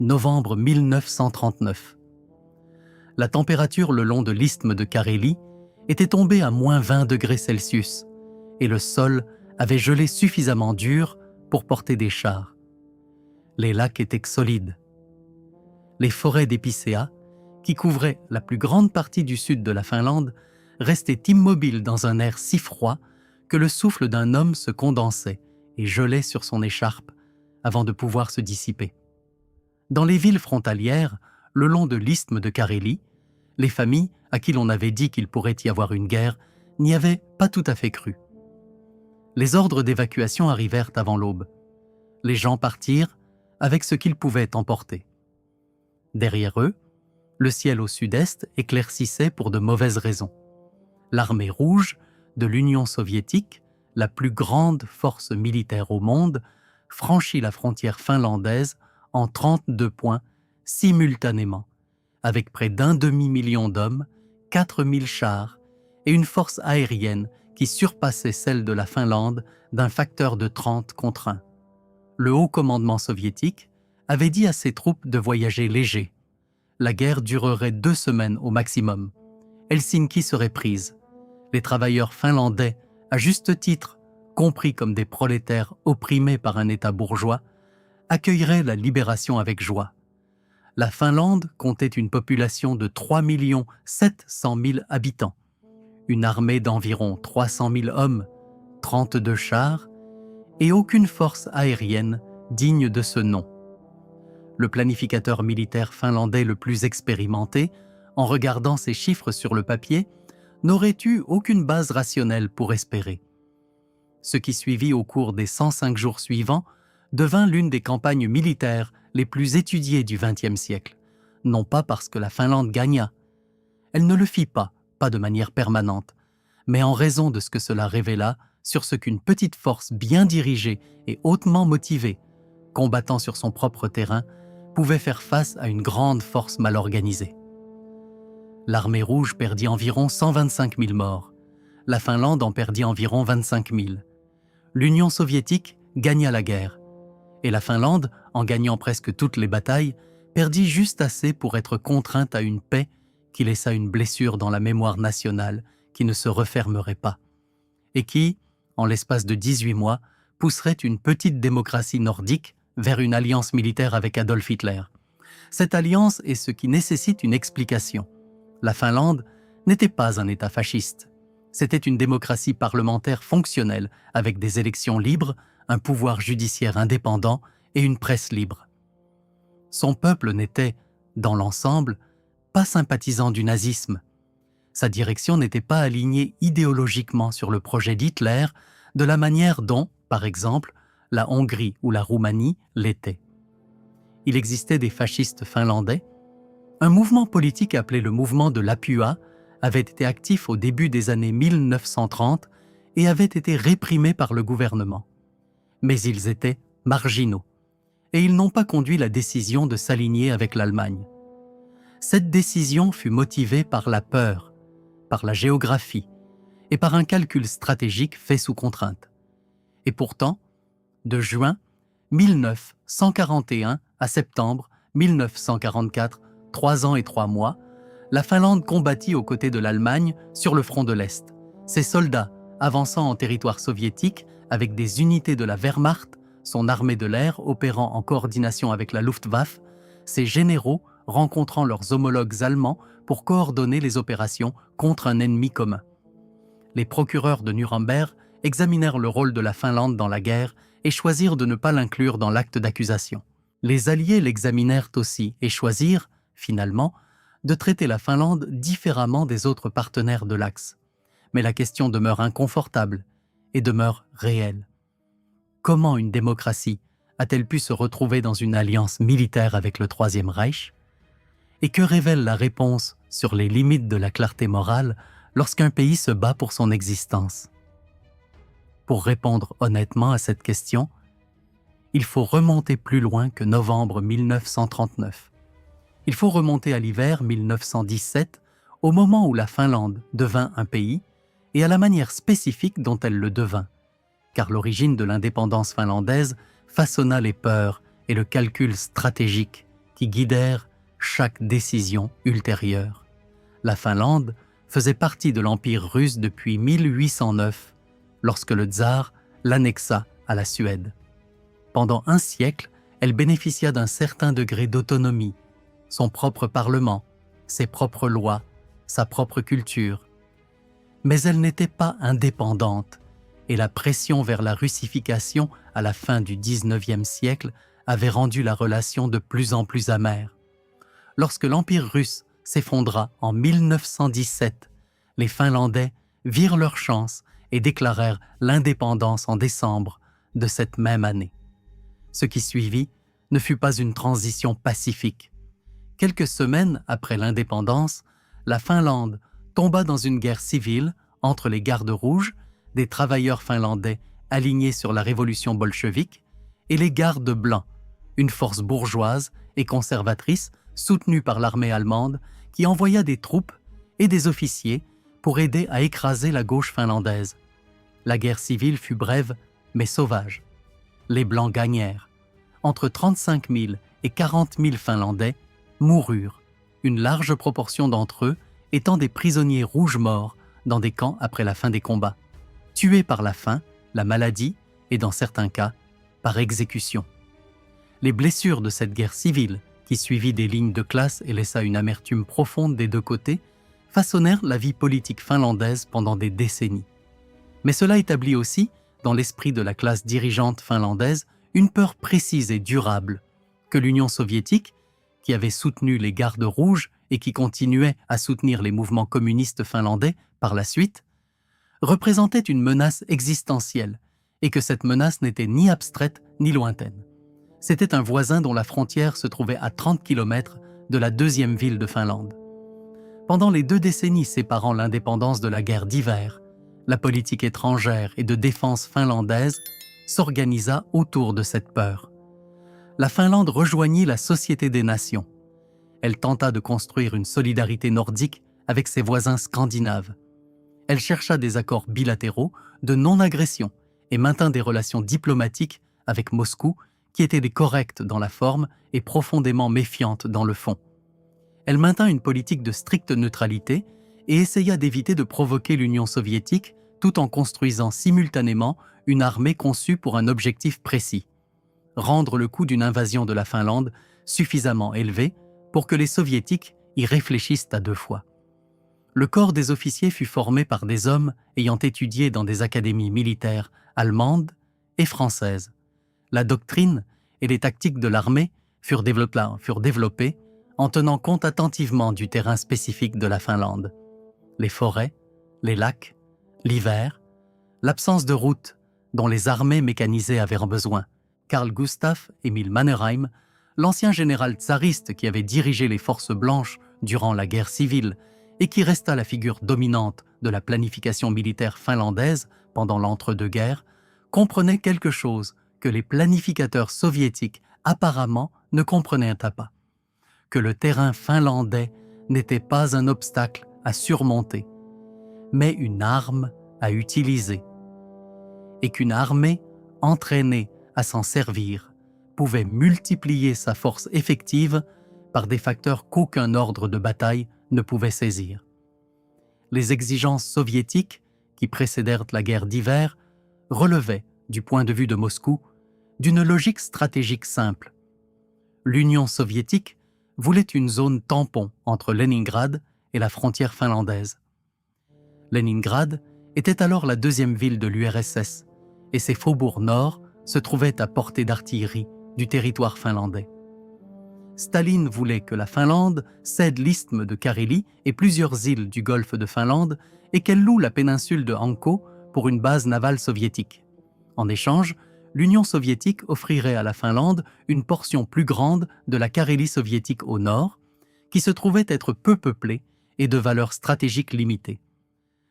novembre 1939. La température le long de l'isthme de Carélie était tombée à -20 degrés Celsius et le sol avait gelé suffisamment dur pour porter des chars. Les lacs étaient solides. Les forêts d'épicéas, qui couvraient la plus grande partie du sud de la Finlande, restaient immobiles dans un air si froid que le souffle d'un homme se condensait et gelait sur son écharpe avant de pouvoir se dissiper. Dans les villes frontalières, le long de l'isthme de Carélie, les familles à qui l'on avait dit qu'il pourrait y avoir une guerre n'y avaient pas tout à fait cru. Les ordres d'évacuation arrivèrent avant l'aube. Les gens partirent avec ce qu'ils pouvaient emporter. Derrière eux, le ciel au sud-est éclaircissait pour de mauvaises raisons. L'armée rouge de l'Union soviétique, la plus grande force militaire au monde, franchit la frontière finlandaise en 32 points simultanément, avec près d'un demi-million d'hommes, 4000 chars et une force aérienne qui surpassait celle de la Finlande d'un facteur de 30 contre 1. Le haut commandement soviétique avait dit à ses troupes de voyager léger. La guerre durerait 2 semaines au maximum. Helsinki serait prise. Les travailleurs finlandais, à juste titre, compris comme des prolétaires opprimés par un État bourgeois, accueilleraient la libération avec joie. La Finlande comptait une population de 3 700 000 habitants, une armée d'environ 300 000 hommes, 32 chars, et aucune force aérienne digne de ce nom. Le planificateur militaire finlandais le plus expérimenté, en regardant ces chiffres sur le papier, n'aurait eu aucune base rationnelle pour espérer. Ce qui suivit au cours des 105 jours suivants devint l'une des campagnes militaires les plus étudiées du XXe siècle, non pas parce que la Finlande gagna. Elle ne le fit pas de manière permanente, mais en raison de ce que cela révéla sur ce qu'une petite force bien dirigée et hautement motivée, combattant sur son propre terrain, pouvait faire face à une grande force mal organisée. L'armée rouge perdit environ 125 000 morts. La Finlande en perdit environ 25 000. L'Union soviétique gagna la guerre. Et la Finlande, en gagnant presque toutes les batailles, perdit juste assez pour être contrainte à une paix qui laissa une blessure dans la mémoire nationale qui ne se refermerait pas, et qui, en l'espace de 18 mois, pousserait une petite démocratie nordique vers une alliance militaire avec Adolf Hitler. Cette alliance est ce qui nécessite une explication. La Finlande n'était pas un État fasciste. C'était une démocratie parlementaire fonctionnelle, avec des élections libres, un pouvoir judiciaire indépendant et une presse libre. Son peuple n'était, dans l'ensemble, pas sympathisant du nazisme. Sa direction n'était pas alignée idéologiquement sur le projet d'Hitler de la manière dont, par exemple, la Hongrie ou la Roumanie l'étaient. Il existait des fascistes finlandais. Un mouvement politique appelé le mouvement de Lapua avait été actif au début des années 1930 et avait été réprimé par le gouvernement. Mais ils étaient marginaux, et ils n'ont pas conduit la décision de s'aligner avec l'Allemagne. Cette décision fut motivée par la peur, par la géographie et par un calcul stratégique fait sous contrainte. Et pourtant, de juin 1941 à septembre 1944, 3 ans et 3 mois, la Finlande combattit aux côtés de l'Allemagne sur le front de l'Est. Ses soldats, avançant en territoire soviétique avec des unités de la Wehrmacht, son armée de l'air opérant en coordination avec la Luftwaffe, ses généraux rencontrant leurs homologues allemands pour coordonner les opérations contre un ennemi commun. Les procureurs de Nuremberg examinèrent le rôle de la Finlande dans la guerre et choisirent de ne pas l'inclure dans l'acte d'accusation. Les Alliés l'examinèrent aussi et choisirent, finalement, de traiter la Finlande différemment des autres partenaires de l'Axe. Mais la question demeure inconfortable et demeure réelle. Comment une démocratie a-t-elle pu se retrouver dans une alliance militaire avec le Troisième Reich? Et que révèle la réponse sur les limites de la clarté morale lorsqu'un pays se bat pour son existence? Pour répondre honnêtement à cette question, il faut remonter plus loin que novembre 1939. Il faut remonter à l'hiver 1917, au moment où la Finlande devint un pays, et à la manière spécifique dont elle le devint, car l'origine de l'indépendance finlandaise façonna les peurs et le calcul stratégique qui guidèrent chaque décision ultérieure. La Finlande faisait partie de l'Empire russe depuis 1809, lorsque le tsar l'annexa à la Suède. Pendant un siècle, elle bénéficia d'un certain degré d'autonomie, son propre parlement, ses propres lois, sa propre culture. Mais elle n'était pas indépendante, et la pression vers la russification à la fin du XIXe siècle avait rendu la relation de plus en plus amère. Lorsque l'Empire russe s'effondra en 1917, les Finlandais virent leur chance et déclarèrent l'indépendance en décembre de cette même année. Ce qui suivit ne fut pas une transition pacifique. Quelques semaines après l'indépendance, la Finlande tomba dans une guerre civile entre les gardes rouges, des travailleurs finlandais alignés sur la révolution bolchevique, et les gardes blancs, une force bourgeoise et conservatrice soutenue par l'armée allemande qui envoya des troupes et des officiers pour aider à écraser la gauche finlandaise. La guerre civile fut brève mais sauvage. Les Blancs gagnèrent. Entre 35 000 et 40 000 Finlandais moururent, une large proportion d'entre eux étant des prisonniers rouges morts dans des camps après la fin des combats, tués par la faim, la maladie et dans certains cas, par exécution. Les blessures de cette guerre civile, qui suivit des lignes de classe et laissa une amertume profonde des deux côtés, façonnèrent la vie politique finlandaise pendant des décennies. Mais cela établit aussi, dans l'esprit de la classe dirigeante finlandaise, une peur précise et durable que l'Union soviétique, qui avait soutenu les gardes rouges et qui continuait à soutenir les mouvements communistes finlandais par la suite, représentait une menace existentielle et que cette menace n'était ni abstraite ni lointaine. C'était un voisin dont la frontière se trouvait à 30 km de la deuxième ville de Finlande. Pendant les 2 décennies séparant l'indépendance de la guerre d'hiver, la politique étrangère et de défense finlandaise s'organisa autour de cette peur. La Finlande rejoignit la Société des Nations. Elle tenta de construire une solidarité nordique avec ses voisins scandinaves. Elle chercha des accords bilatéraux de non-agression et maintint des relations diplomatiques avec Moscou qui étaient correctes dans la forme et profondément méfiantes dans le fond. Elle maintint une politique de stricte neutralité et essaya d'éviter de provoquer l'Union soviétique tout en construisant simultanément une armée conçue pour un objectif précis: rendre le coût d'une invasion de la Finlande suffisamment élevé pour que les soviétiques y réfléchissent à 2 fois. Le corps des officiers fut formé par des hommes ayant étudié dans des académies militaires allemandes et françaises. La doctrine et les tactiques de l'armée furent développées en tenant compte attentivement du terrain spécifique de la Finlande. Les forêts, les lacs, l'hiver, l'absence de routes dont les armées mécanisées avaient besoin. Carl Gustaf Emil Mannerheim, l'ancien général tsariste qui avait dirigé les forces blanches durant la guerre civile et qui resta la figure dominante de la planification militaire finlandaise pendant l'entre-deux-guerres, comprenait quelque chose que les planificateurs soviétiques apparemment ne comprenaient pas: que le terrain finlandais n'était pas un obstacle à surmonter, mais une arme à utiliser, et qu'une armée entraînée à s'en servir pouvait multiplier sa force effective par des facteurs qu'aucun ordre de bataille ne pouvait saisir. Les exigences soviétiques qui précédèrent la guerre d'hiver relevaient, du point de vue de Moscou, d'une logique stratégique simple. L'Union soviétique voulait une zone tampon entre Leningrad et la frontière finlandaise. Leningrad était alors la 2e ville de l'URSS et ses faubourgs nord se trouvaient à portée d'artillerie du territoire finlandais. Staline voulait que la Finlande cède l'isthme de Carélie et plusieurs îles du golfe de Finlande et qu'elle loue la péninsule de Hanko pour une base navale soviétique. En échange, l'Union soviétique offrirait à la Finlande une portion plus grande de la Carélie soviétique au nord, qui se trouvait être peu peuplée et de valeur stratégique limitée.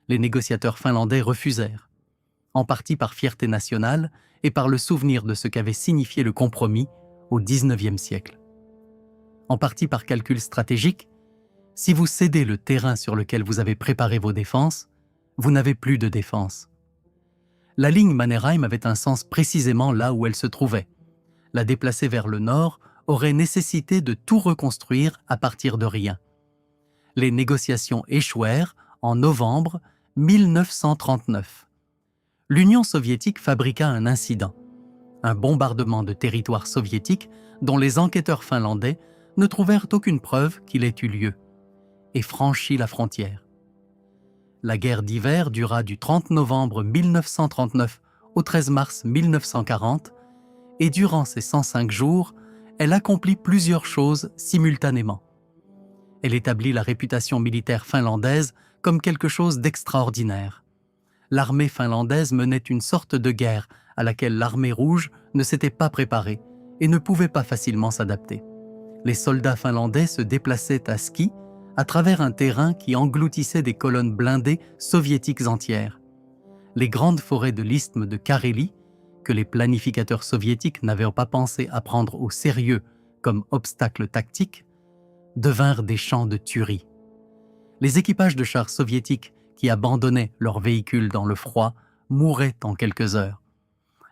Les négociateurs finlandais refusèrent, en partie par fierté nationale et par le souvenir de ce qu'avait signifié le compromis au XIXe siècle. En partie par calcul stratégique, si vous cédez le terrain sur lequel vous avez préparé vos défenses, vous n'avez plus de défense. La ligne Mannerheim avait un sens précisément là où elle se trouvait. La déplacer vers le nord aurait nécessité de tout reconstruire à partir de rien. Les négociations échouèrent en novembre 1939. L'Union soviétique fabriqua un incident, un bombardement de territoire soviétique dont les enquêteurs finlandais ne trouvèrent aucune preuve qu'il ait eu lieu, et franchit la frontière. La guerre d'hiver dura du 30 novembre 1939 au 13 mars 1940, et durant ces 105 jours, elle accomplit plusieurs choses simultanément. Elle établit la réputation militaire finlandaise comme quelque chose d'extraordinaire. L'armée finlandaise menait une sorte de guerre à laquelle l'armée rouge ne s'était pas préparée et ne pouvait pas facilement s'adapter. Les soldats finlandais se déplaçaient à ski à travers un terrain qui engloutissait des colonnes blindées soviétiques entières. Les grandes forêts de l'isthme de Carélie, que les planificateurs soviétiques n'avaient pas pensé à prendre au sérieux comme obstacle tactique, devinrent des champs de tuerie. Les équipages de chars soviétiques qui abandonnaient leurs véhicules dans le froid mouraient en quelques heures.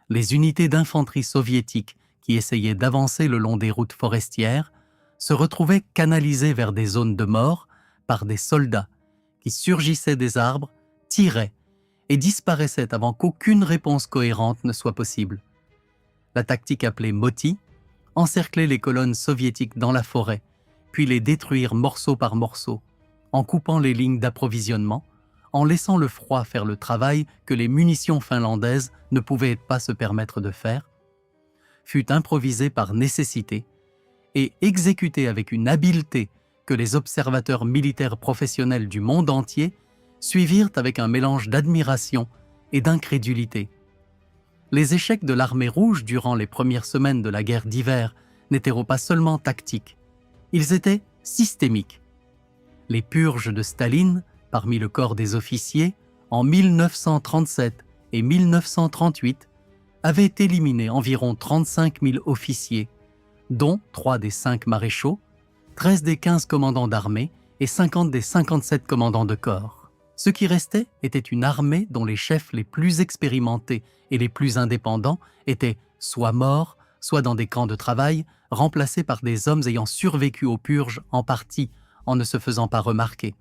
Les unités d'infanterie soviétiques qui essayaient d'avancer le long des routes forestières se retrouvaient canalisées vers des zones de mort par des soldats qui surgissaient des arbres, tiraient et disparaissaient avant qu'aucune réponse cohérente ne soit possible. La tactique appelée Moti encerclait les colonnes soviétiques dans la forêt, puis les détruire morceau par morceau, en coupant les lignes d'approvisionnement, en laissant le froid faire le travail que les munitions finlandaises ne pouvaient pas se permettre de faire, fut improvisée par nécessité et exécutée avec une habileté que les observateurs militaires professionnels du monde entier suivirent avec un mélange d'admiration et d'incrédulité. Les échecs de l'armée rouge durant les premières semaines de la guerre d'hiver n'étaient pas seulement tactiques, ils étaient systémiques. Les purges de Staline, parmi le corps des officiers, en 1937 et 1938, avaient éliminé environ 35 000 officiers, dont 3 des 5 maréchaux, 13 des 15 commandants d'armée et 50 des 57 commandants de corps. Ce qui restait était une armée dont les chefs les plus expérimentés et les plus indépendants étaient soit morts, soit dans des camps de travail, remplacés par des hommes ayant survécu aux purges en partie en ne se faisant pas remarquer,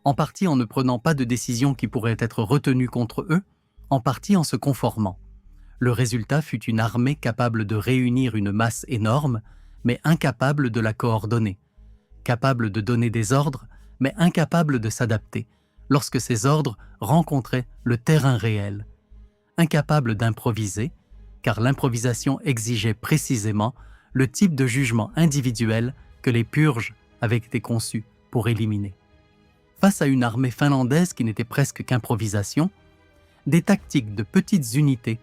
en partie en ne prenant pas de décisions qui pourraient être retenues contre eux, en partie en se conformant. Le résultat fut une armée capable de réunir une masse énorme, mais incapable de la coordonner, capable de donner des ordres, mais incapable de s'adapter, lorsque ces ordres rencontraient le terrain réel, incapable d'improviser, car l'improvisation exigeait précisément le type de jugement individuel que les purges avaient été conçues pour éliminer. Face à une armée finlandaise qui n'était presque qu'improvisation, des tactiques de petites unités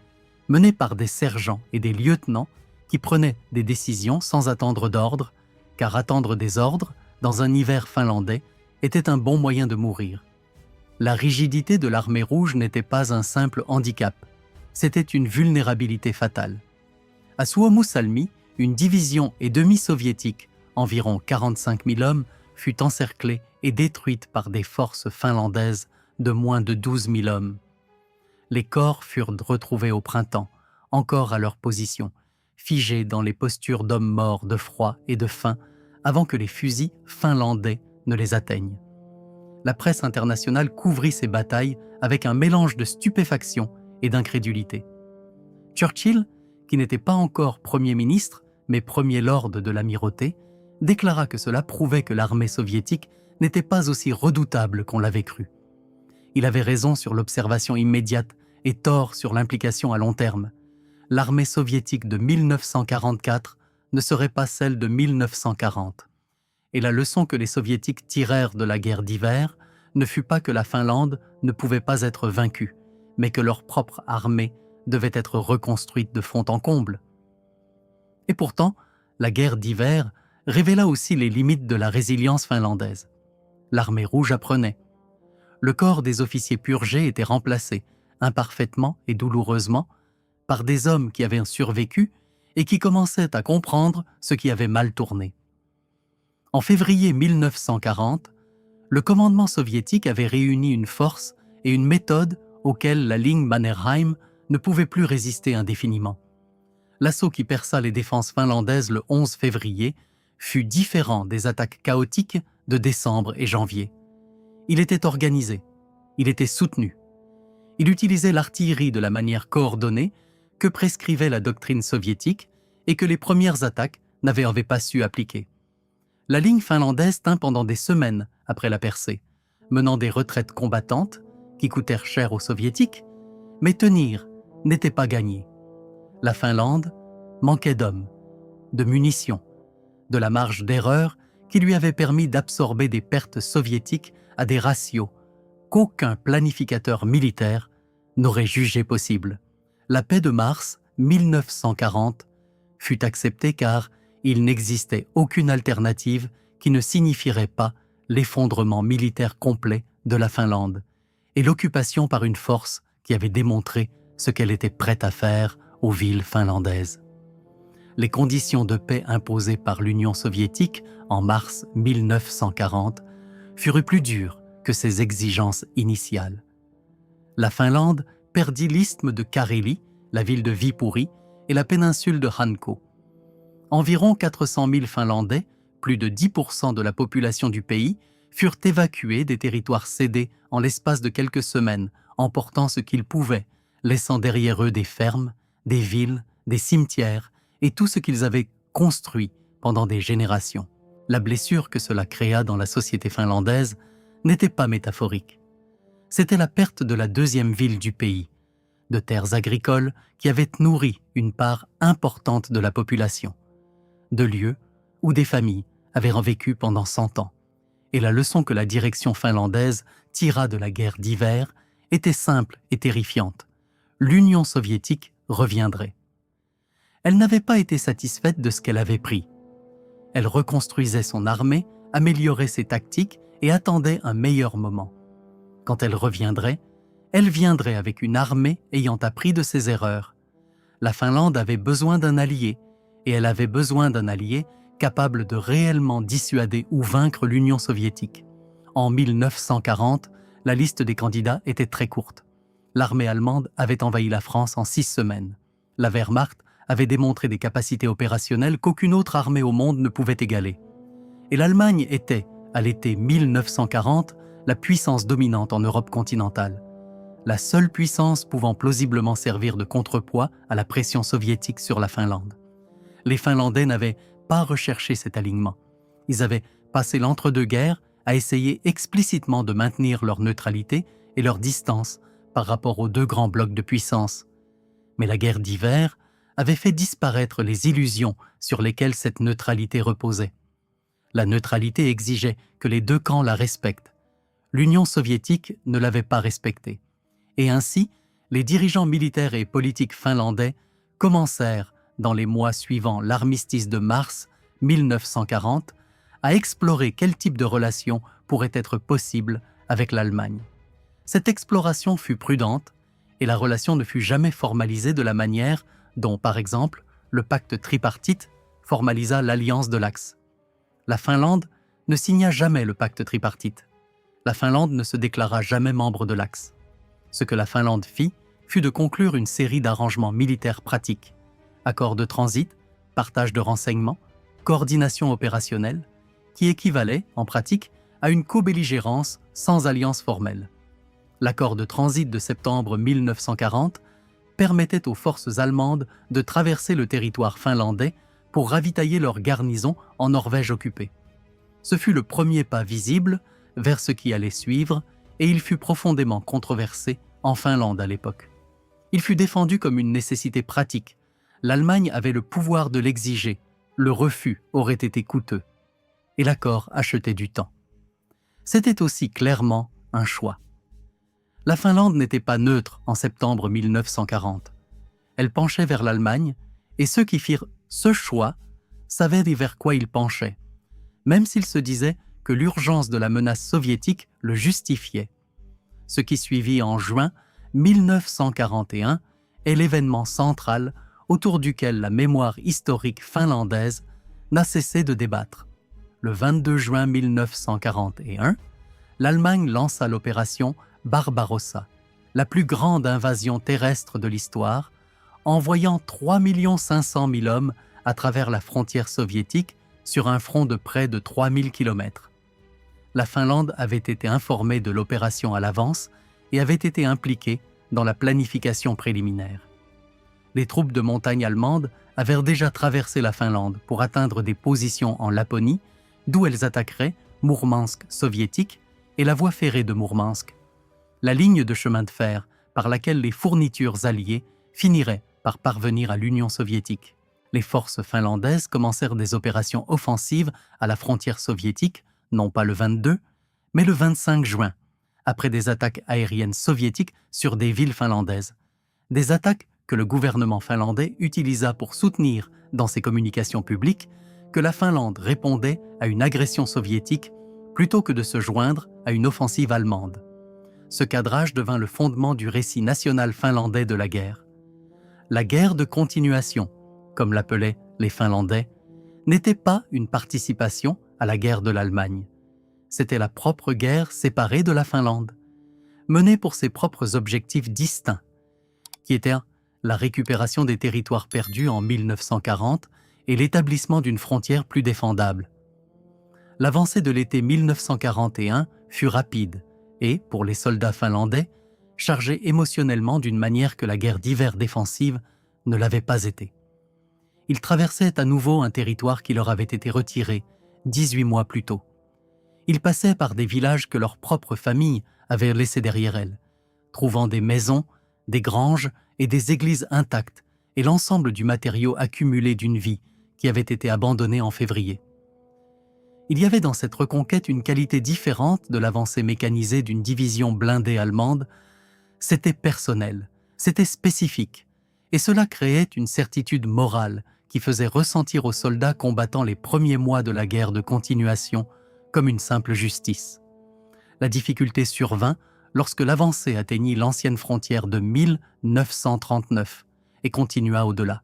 menées par des sergents et des lieutenants qui prenaient des décisions sans attendre d'ordre, car attendre des ordres, dans un hiver finlandais, était un bon moyen de mourir. La rigidité de l'armée rouge n'était pas un simple handicap, c'était une vulnérabilité fatale. À Suomussalmi, une division et demie soviétique, environ 45 000 hommes, fut encerclée et détruite par des forces finlandaises de moins de 12 000 hommes. Les corps furent retrouvés au printemps, encore à leur position, figés dans les postures d'hommes morts de froid et de faim, avant que les fusils finlandais ne les atteignent. La presse internationale couvrit ces batailles avec un mélange de stupéfaction et d'incrédulité. Churchill, qui n'était pas encore Premier ministre, mais Premier Lord de l'Amirauté, déclara que cela prouvait que l'armée soviétique n'était pas aussi redoutable qu'on l'avait cru. Il avait raison sur l'observation immédiate et tort sur l'implication à long terme. L'armée soviétique de 1944 ne serait pas celle de 1940. Et la leçon que les soviétiques tirèrent de la guerre d'hiver ne fut pas que la Finlande ne pouvait pas être vaincue, mais que leur propre armée devait être reconstruite de fond en comble. Et pourtant, la guerre d'hiver révéla aussi les limites de la résilience finlandaise. L'armée rouge apprenait. Le corps des officiers purgés était remplacé, imparfaitement et douloureusement, par des hommes qui avaient survécu et qui commençaient à comprendre ce qui avait mal tourné. En février 1940, le commandement soviétique avait réuni une force et une méthode auxquelles la ligne Mannerheim ne pouvait plus résister indéfiniment. L'assaut qui perça les défenses finlandaises le 11 février fut différent des attaques chaotiques de décembre et janvier. Il était organisé, il était soutenu. Il utilisait l'artillerie de la manière coordonnée que prescrivait la doctrine soviétique et que les premières attaques n'avaient pas su appliquer. La ligne finlandaise tint pendant des semaines après la percée, menant des retraites combattantes qui coûtèrent cher aux soviétiques, mais tenir n'était pas gagné. La Finlande manquait d'hommes, de munitions, de la marge d'erreur qui lui avait permis d'absorber des pertes soviétiques à des ratios qu'aucun planificateur militaire n'aurait jugé possible. La paix de mars 1940 fut acceptée car il n'existait aucune alternative qui ne signifierait pas l'effondrement militaire complet de la Finlande et l'occupation par une force qui avait démontré ce qu'elle était prête à faire aux villes finlandaises. Les conditions de paix imposées par l'Union soviétique en mars 1940 furent plus dures que ses exigences initiales. La Finlande perdit l'isthme de Carélie, la ville de Viipuri et la péninsule de Hanko. Environ 400 000 Finlandais, plus de 10% de la population du pays, furent évacués des territoires cédés en l'espace de quelques semaines, emportant ce qu'ils pouvaient, laissant derrière eux des fermes, des villes, des cimetières et tout ce qu'ils avaient construit pendant des générations. La blessure que cela créa dans la société finlandaise n'était pas métaphorique. C'était la perte de la deuxième ville du pays, de terres agricoles qui avaient nourri une part importante de la population, de lieux où des familles avaient vécu pendant 100 ans. Et la leçon que la direction finlandaise tira de la guerre d'hiver était simple et terrifiante. L'Union soviétique reviendrait. Elle n'avait pas été satisfaite de ce qu'elle avait pris. Elle reconstruisait son armée, améliorait ses tactiques et attendait un meilleur moment. Quand elle reviendrait, elle viendrait avec une armée ayant appris de ses erreurs. La Finlande avait besoin d'un allié, et elle avait besoin d'un allié capable de réellement dissuader ou vaincre l'Union soviétique. En 1940, la liste des candidats était très courte. L'armée allemande avait envahi la France en 6 semaines. La Wehrmacht avait démontré des capacités opérationnelles qu'aucune autre armée au monde ne pouvait égaler. Et l'Allemagne était, à l'été 1940, la puissance dominante en Europe continentale. La seule puissance pouvant plausiblement servir de contrepoids à la pression soviétique sur la Finlande. Les Finlandais n'avaient pas recherché cet alignement. Ils avaient passé l'entre-deux-guerres à essayer explicitement de maintenir leur neutralité et leur distance par rapport aux 2 grands blocs de puissance. Mais la guerre d'hiver avait fait disparaître les illusions sur lesquelles cette neutralité reposait. La neutralité exigeait que les 2 camps la respectent. L'Union soviétique ne l'avait pas respectée. Et ainsi, les dirigeants militaires et politiques finlandais commencèrent, dans les mois suivant l'armistice de mars 1940, à explorer quel type de relation pourrait être possible avec l'Allemagne. Cette exploration fut prudente et la relation ne fut jamais formalisée de la manière dont, par exemple, le pacte tripartite formalisa l'alliance de l'Axe. La Finlande ne signa jamais le pacte tripartite. La Finlande ne se déclara jamais membre de l'Axe. Ce que la Finlande fit fut de conclure une série d'arrangements militaires pratiques, accords de transit, partage de renseignements, coordination opérationnelle, qui équivalaient, en pratique, à une co-belligérance sans alliance formelle. L'accord de transit de septembre 1940 permettait aux forces allemandes de traverser le territoire finlandais pour ravitailler leur garnison en Norvège occupée. Ce fut le premier pas visible vers ce qui allait suivre et il fut profondément controversé en Finlande à l'époque. Il fut défendu comme une nécessité pratique. L'Allemagne avait le pouvoir de l'exiger. Le refus aurait été coûteux. Et l'accord achetait du temps. C'était aussi clairement un choix. La Finlande n'était pas neutre en septembre 1940. Elle penchait vers l'Allemagne et ceux qui firent ce choix savaient vers quoi ils penchaient, même s'ils se disaient que l'urgence de la menace soviétique le justifiait. Ce qui suivit en juin 1941 est l'événement central autour duquel la mémoire historique finlandaise n'a cessé de débattre. Le 22 juin 1941, l'Allemagne lança l'opération Barbarossa, la plus grande invasion terrestre de l'histoire, envoyant 3 500 000 hommes à travers la frontière soviétique sur un front de près de 3000 km. La Finlande avait été informée de l'opération à l'avance et avait été impliquée dans la planification préliminaire. Les troupes de montagne allemandes avaient déjà traversé la Finlande pour atteindre des positions en Laponie, d'où elles attaqueraient Mourmansk soviétique et la voie ferrée de Mourmansk, la ligne de chemin de fer par laquelle les fournitures alliées finiraient par parvenir à l'Union soviétique. Les forces finlandaises commencèrent des opérations offensives à la frontière soviétique, non pas le 22, mais le 25 juin, après des attaques aériennes soviétiques sur des villes finlandaises. Des attaques que le gouvernement finlandais utilisa pour soutenir dans ses communications publiques que la Finlande répondait à une agression soviétique plutôt que de se joindre à une offensive allemande. Ce cadrage devint le fondement du récit national finlandais de la guerre. La guerre de continuation, comme l'appelaient les Finlandais, n'était pas une participation à la guerre de l'Allemagne. C'était la propre guerre séparée de la Finlande, menée pour ses propres objectifs distincts, qui étaient la récupération des territoires perdus en 1940 et l'établissement d'une frontière plus défendable. L'avancée de l'été 1941 fut rapide et, pour les soldats finlandais, chargée émotionnellement d'une manière que la guerre d'hiver défensive ne l'avait pas été. Ils traversaient à nouveau un territoire qui leur avait été retiré 18 mois plus tôt. Ils passaient par des villages que leur propre famille avait laissés derrière elles, trouvant des maisons, des granges et des églises intactes et l'ensemble du matériau accumulé d'une vie qui avait été abandonnée en février. Il y avait dans cette reconquête une qualité différente de l'avancée mécanisée d'une division blindée allemande. C'était personnel, c'était spécifique, et cela créait une certitude morale qui faisait ressentir aux soldats combattant les premiers mois de la guerre de continuation comme une simple justice. La difficulté survint lorsque l'avancée atteignit l'ancienne frontière de 1939 et continua au-delà.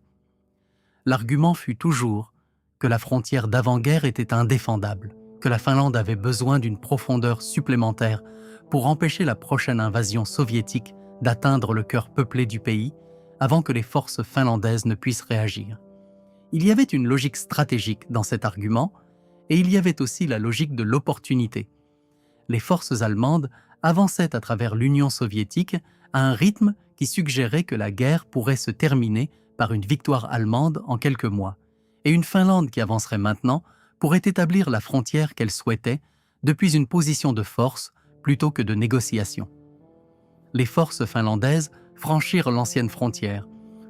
L'argument fut toujours que la frontière d'avant-guerre était indéfendable, que la Finlande avait besoin d'une profondeur supplémentaire pour empêcher la prochaine invasion soviétique d'atteindre le cœur peuplé du pays avant que les forces finlandaises ne puissent réagir. Il y avait une logique stratégique dans cet argument et il y avait aussi la logique de l'opportunité. Les forces allemandes avançaient à travers l'Union soviétique à un rythme qui suggérait que la guerre pourrait se terminer par une victoire allemande en quelques mois, et une Finlande qui avancerait maintenant pourrait établir la frontière qu'elle souhaitait depuis une position de force plutôt que de négociation. Les forces finlandaises franchirent l'ancienne frontière,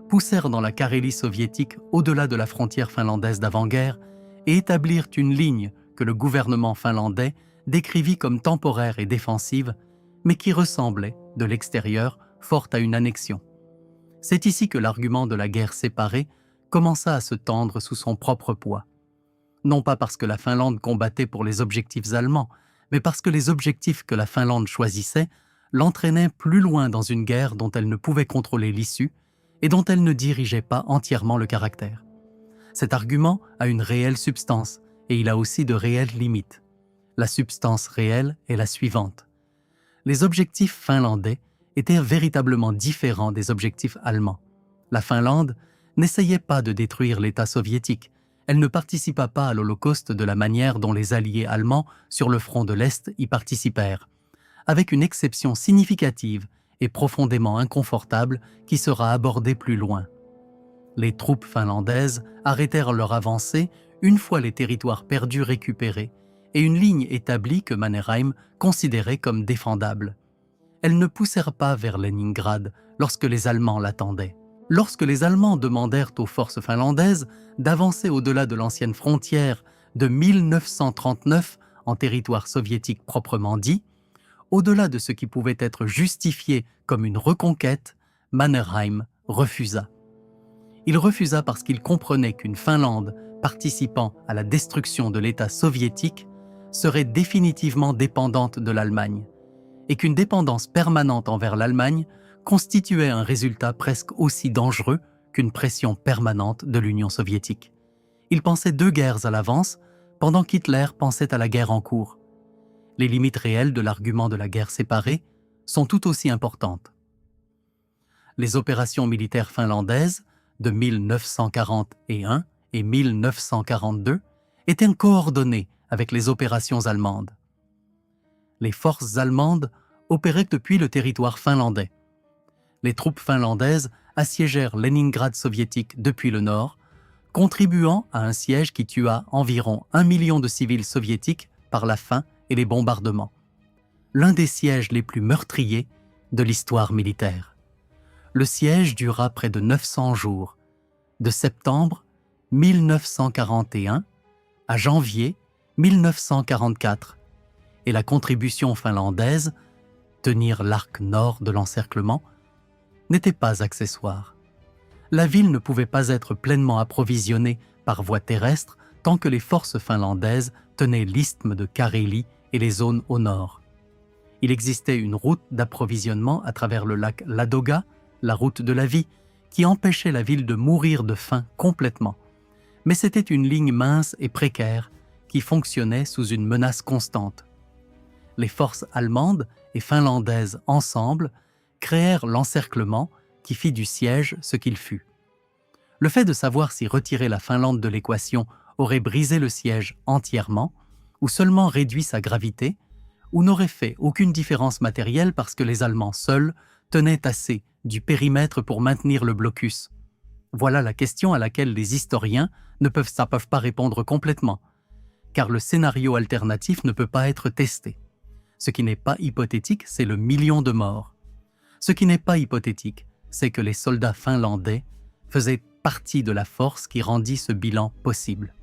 poussèrent dans la Carélie soviétique au-delà de la frontière finlandaise d'avant-guerre et établirent une ligne que le gouvernement finlandais décrivit comme temporaire et défensive, mais qui ressemblait, de l'extérieur, fort à une annexion. C'est ici que l'argument de la guerre séparée commença à se tendre sous son propre poids. Non pas parce que la Finlande combattait pour les objectifs allemands, mais parce que les objectifs que la Finlande choisissait l'entraînaient plus loin dans une guerre dont elle ne pouvait contrôler l'issue et dont elle ne dirigeait pas entièrement le caractère. Cet argument a une réelle substance et il a aussi de réelles limites. La substance réelle est la suivante. Les objectifs finlandais étaient véritablement différents des objectifs allemands. La Finlande n'essayait pas de détruire l'État soviétique. Elle ne participa pas à l'Holocauste de la manière dont les alliés allemands sur le front de l'Est y participèrent, avec une exception significative et profondément inconfortable qui sera abordée plus loin. Les troupes finlandaises arrêtèrent leur avancée une fois les territoires perdus récupérés et une ligne établie que Mannerheim considérait comme défendable. Elles ne poussèrent pas vers Leningrad lorsque les Allemands l'attendaient. Lorsque les Allemands demandèrent aux forces finlandaises d'avancer au-delà de l'ancienne frontière de 1939 en territoire soviétique proprement dit, au-delà de ce qui pouvait être justifié comme une reconquête, Mannerheim refusa. Il refusa parce qu'il comprenait qu'une Finlande participant à la destruction de l'État soviétique serait définitivement dépendante de l'Allemagne, et qu'une dépendance permanente envers l'Allemagne constituait un résultat presque aussi dangereux qu'une pression permanente de l'Union soviétique. Il pensait deux guerres à l'avance, pendant qu'Hitler pensait à la guerre en cours. Les limites réelles de l'argument de la guerre séparée sont tout aussi importantes. Les opérations militaires finlandaises de 1941 et 1942 étaient coordonnées avec les opérations allemandes. Les forces allemandes opéraient depuis le territoire finlandais. Les troupes finlandaises assiégèrent Leningrad soviétique depuis le nord, contribuant à un siège qui tua environ 1 million de civils soviétiques par la faim et les bombardements. L'un des sièges les plus meurtriers de l'histoire militaire. Le siège dura près de 900 jours, de septembre 1941 à janvier 1944, et la contribution finlandaise, tenir l'arc nord de l'encerclement, n'était pas accessoire. La ville ne pouvait pas être pleinement approvisionnée par voie terrestre tant que les forces finlandaises tenaient l'isthme de Carélie et les zones au nord. Il existait une route d'approvisionnement à travers le lac Ladoga, la route de la vie, qui empêchait la ville de mourir de faim complètement. Mais c'était une ligne mince et précaire qui fonctionnait sous une menace constante. Les forces allemandes et finlandaises ensemble créèrent l'encerclement qui fit du siège ce qu'il fut. Le fait de savoir si retirer la Finlande de l'équation aurait brisé le siège entièrement, ou seulement réduit sa gravité, ou n'aurait fait aucune différence matérielle parce que les Allemands seuls tenaient assez du périmètre pour maintenir le blocus. Voilà la question à laquelle les historiens ne peuvent pas répondre complètement, car le scénario alternatif ne peut pas être testé. Ce qui n'est pas hypothétique, c'est le million de morts. Ce qui n'est pas hypothétique, c'est que les soldats finlandais faisaient partie de la force qui rendit ce bilan possible.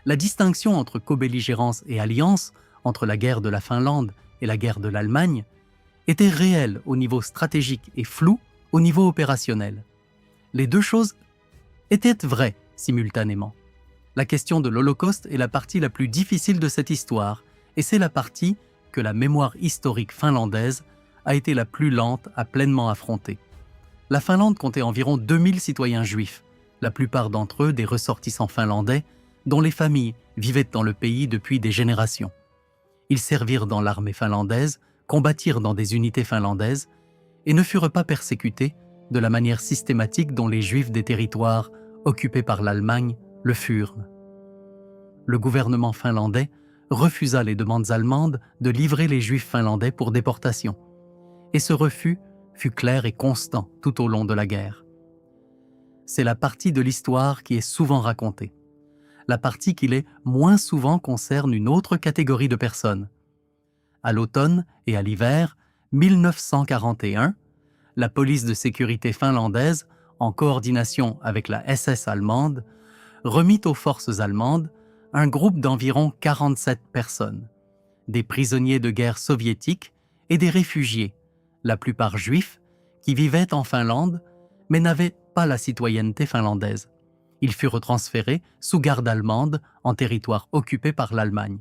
La distinction entre cobelligérance et alliance, entre la guerre de la Finlande et la guerre de l'Allemagne, était réelle au niveau stratégique et floue au niveau opérationnel. Les deux choses étaient vraies simultanément. La question de l'Holocauste est la partie la plus difficile de cette histoire, et c'est la partie que la mémoire historique finlandaise a été la plus lente à pleinement affronter. La Finlande comptait environ 2000 citoyens juifs, la plupart d'entre eux des ressortissants finlandais, dont les familles vivaient dans le pays depuis des générations. Ils servirent dans l'armée finlandaise, combattirent dans des unités finlandaises et ne furent pas persécutés de la manière systématique dont les Juifs des territoires occupés par l'Allemagne le furent. Le gouvernement finlandais refusa les demandes allemandes de livrer les Juifs finlandais pour déportation, et ce refus fut clair et constant tout au long de la guerre. C'est la partie de l'histoire qui est souvent racontée. La partie qui l'est moins souvent concerne une autre catégorie de personnes. À l'automne et à l'hiver 1941, la police de sécurité finlandaise, en coordination avec la SS allemande, remit aux forces allemandes un groupe d'environ 47 personnes, des prisonniers de guerre soviétiques et des réfugiés, la plupart juifs, qui vivaient en Finlande mais n'avaient pas la citoyenneté finlandaise. Ils furent transférés sous garde allemande en territoire occupé par l'Allemagne.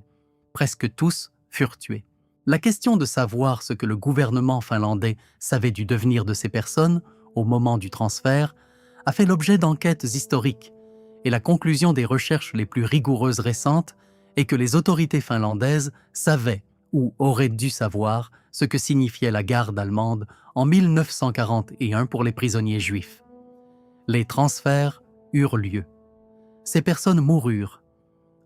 Presque tous furent tués. La question de savoir ce que le gouvernement finlandais savait du devenir de ces personnes au moment du transfert a fait l'objet d'enquêtes historiques, et la conclusion des recherches les plus rigoureuses récentes est que les autorités finlandaises savaient ou auraient dû savoir ce que signifiait la garde allemande en 1941 pour les prisonniers juifs. Les transferts eurent lieu. Ces personnes moururent.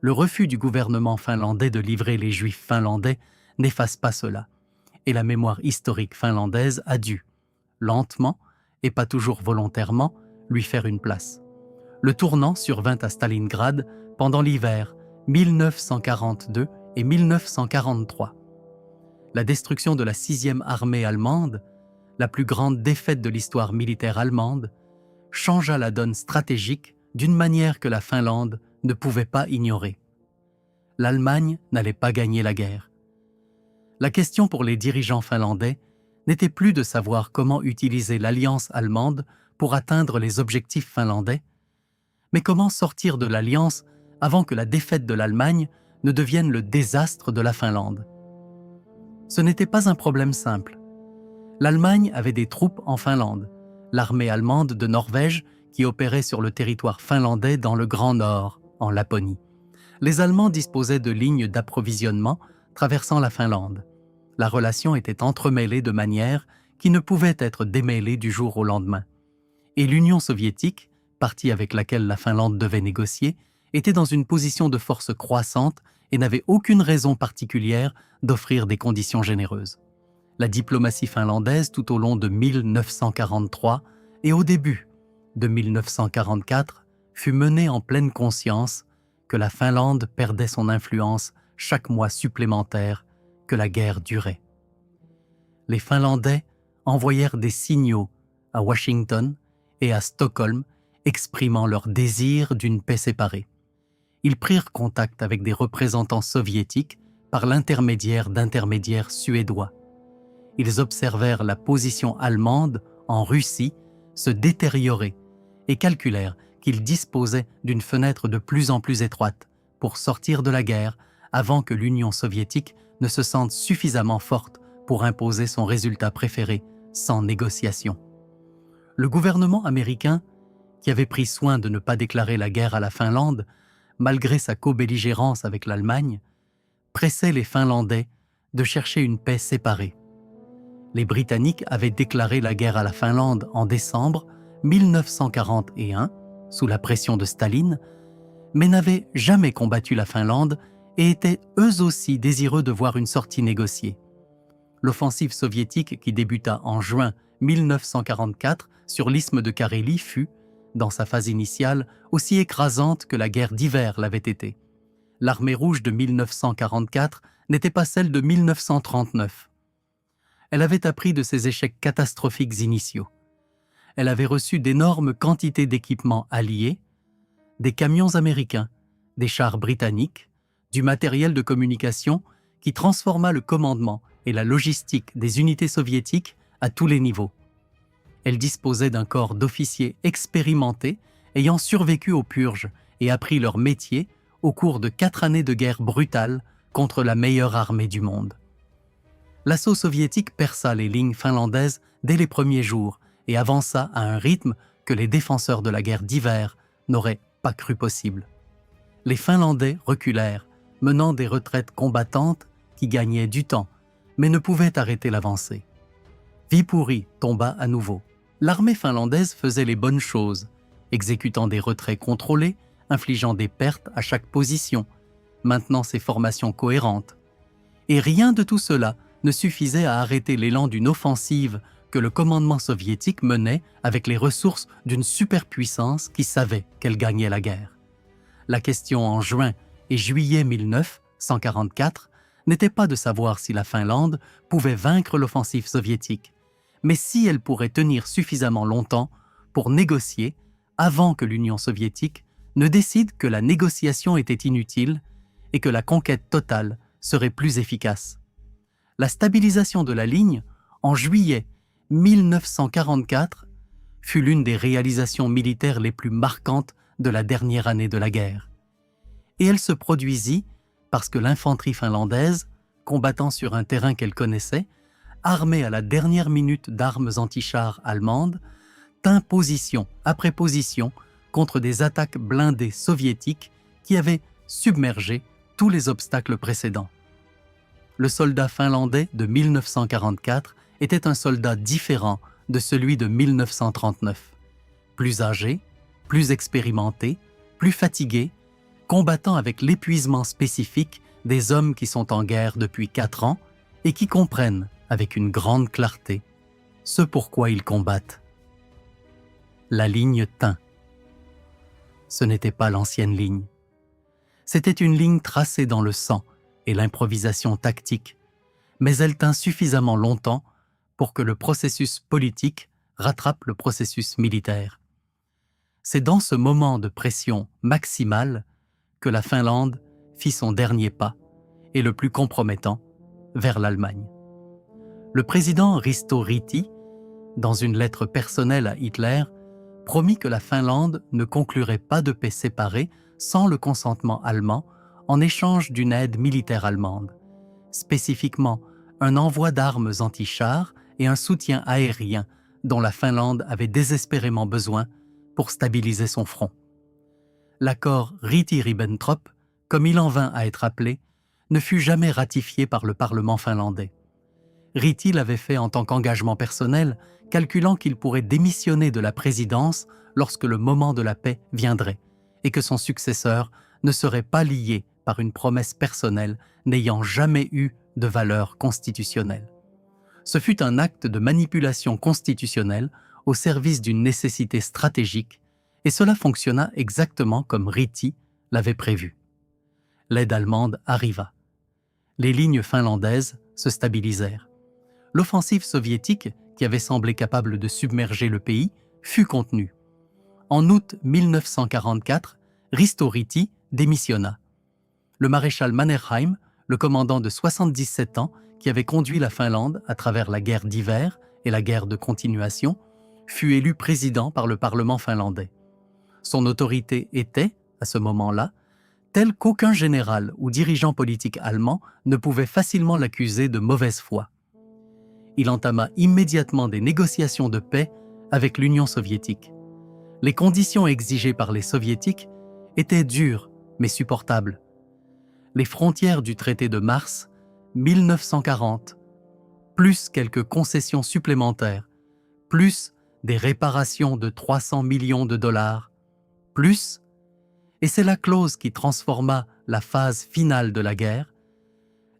Le refus du gouvernement finlandais de livrer les Juifs finlandais n'efface pas cela, et la mémoire historique finlandaise a dû, lentement et pas toujours volontairement, lui faire une place. Le tournant survint à Stalingrad pendant l'hiver 1942 et 1943. La destruction de la 6e armée allemande, la plus grande défaite de l'histoire militaire allemande, changea la donne stratégique d'une manière que la Finlande ne pouvait pas ignorer. L'Allemagne n'allait pas gagner la guerre. La question pour les dirigeants finlandais n'était plus de savoir comment utiliser l'alliance allemande pour atteindre les objectifs finlandais, mais comment sortir de l'alliance avant que la défaite de l'Allemagne ne devienne le désastre de la Finlande. Ce n'était pas un problème simple. L'Allemagne avait des troupes en Finlande, l'armée allemande de Norvège qui opérait sur le territoire finlandais dans le Grand Nord, en Laponie. Les Allemands disposaient de lignes d'approvisionnement traversant la Finlande. La relation était entremêlée de manière qui ne pouvait être démêlé du jour au lendemain. Et l'Union soviétique, partie avec laquelle la Finlande devait négocier, était dans une position de force croissante et n'avait aucune raison particulière d'offrir des conditions généreuses. La diplomatie finlandaise tout au long de 1943 et au début de 1944 fut menée en pleine conscience que la Finlande perdait son influence chaque mois supplémentaire que la guerre durait. Les Finlandais envoyèrent des signaux à Washington et à Stockholm exprimant leur désir d'une paix séparée. Ils prirent contact avec des représentants soviétiques par l'intermédiaire d'intermédiaires suédois. Ils observèrent la position allemande en Russie se détériorer et calculèrent qu'ils disposaient d'une fenêtre de plus en plus étroite pour sortir de la guerre avant que l'Union soviétique ne se sente suffisamment forte pour imposer son résultat préféré sans négociation. Le gouvernement américain, qui avait pris soin de ne pas déclarer la guerre à la Finlande, malgré sa co-belligérance avec l'Allemagne, pressait les Finlandais de chercher une paix séparée. Les Britanniques avaient déclaré la guerre à la Finlande en décembre 1941, sous la pression de Staline, mais n'avaient jamais combattu la Finlande et étaient eux aussi désireux de voir une sortie négociée. L'offensive soviétique qui débuta en juin 1944 sur l'isthme de Carélie fut, dans sa phase initiale, aussi écrasante que la guerre d'hiver l'avait été. L'armée rouge de 1944 n'était pas celle de 1939. Elle avait appris de ses échecs catastrophiques initiaux. Elle avait reçu d'énormes quantités d'équipements alliés, des camions américains, des chars britanniques, du matériel de communication qui transforma le commandement et la logistique des unités soviétiques à tous les niveaux. Elle disposait d'un corps d'officiers expérimentés ayant survécu aux purges et appris leur métier au cours de 4 années de guerre brutale contre la meilleure armée du monde. L'assaut soviétique perça les lignes finlandaises dès les premiers jours et avança à un rythme que les défenseurs de la guerre d'hiver n'auraient pas cru possible. Les Finlandais reculèrent, menant des retraites combattantes qui gagnaient du temps, mais ne pouvaient arrêter l'avancée. Viipuri tomba à nouveau. L'armée finlandaise faisait les bonnes choses, exécutant des retraits contrôlés, infligeant des pertes à chaque position, maintenant ses formations cohérentes. Et rien de tout cela ne suffisait à arrêter l'élan d'une offensive que le commandement soviétique menait avec les ressources d'une superpuissance qui savait qu'elle gagnait la guerre. La question en juin et juillet 1944 n'était pas de savoir si la Finlande pouvait vaincre l'offensive soviétique, mais si elle pourrait tenir suffisamment longtemps pour négocier avant que l'Union soviétique ne décide que la négociation était inutile et que la conquête totale serait plus efficace. La stabilisation de la ligne, en juillet 1944, fut l'une des réalisations militaires les plus marquantes de la dernière année de la guerre. Et elle se produisit parce que l'infanterie finlandaise, combattant sur un terrain qu'elle connaissait, armée à la dernière minute d'armes anti-chars allemandes, tint position après position contre des attaques blindées soviétiques qui avaient submergé tous les obstacles précédents. Le soldat finlandais de 1944 était un soldat différent de celui de 1939. Plus âgé, plus expérimenté, plus fatigué, combattant avec l'épuisement spécifique des hommes qui sont en guerre depuis 4 ans et qui comprennent avec une grande clarté ce pourquoi ils combattent. La ligne tint. Ce n'était pas l'ancienne ligne. C'était une ligne tracée dans le sang et l'improvisation tactique, mais elle tint suffisamment longtemps pour que le processus politique rattrape le processus militaire. C'est dans ce moment de pression maximale que la Finlande fit son dernier pas, et le plus compromettant, vers l'Allemagne. Le président Risto Ryti, dans une lettre personnelle à Hitler, promit que la Finlande ne conclurait pas de paix séparée sans le consentement allemand en échange d'une aide militaire allemande, spécifiquement un envoi d'armes anti-chars et un soutien aérien dont la Finlande avait désespérément besoin pour stabiliser son front. L'accord Ryti-Ribbentrop, comme il en vint à être appelé, ne fut jamais ratifié par le Parlement finlandais. Ryti l'avait fait en tant qu'engagement personnel, calculant qu'il pourrait démissionner de la présidence lorsque le moment de la paix viendrait, et que son successeur ne serait pas lié par une promesse personnelle n'ayant jamais eu de valeur constitutionnelle. Ce fut un acte de manipulation constitutionnelle au service d'une nécessité stratégique, et cela fonctionna exactement comme Ryti l'avait prévu. L'aide allemande arriva. Les lignes finlandaises se stabilisèrent. L'offensive soviétique, qui avait semblé capable de submerger le pays, fut contenue. En août 1944, Risto Ryti démissionna. Le maréchal Mannerheim, le commandant de 77 ans qui avait conduit la Finlande à travers la guerre d'hiver et la guerre de continuation, fut élu président par le Parlement finlandais. Son autorité était, à ce moment-là, telle qu'aucun général ou dirigeant politique allemand ne pouvait facilement l'accuser de mauvaise foi. Il entama immédiatement des négociations de paix avec l'Union soviétique. Les conditions exigées par les soviétiques étaient dures mais supportables. Les frontières du traité de mars 1940, plus quelques concessions supplémentaires, plus des réparations de 300 millions de dollars, plus, et c'est la clause qui transforma la phase finale de la guerre,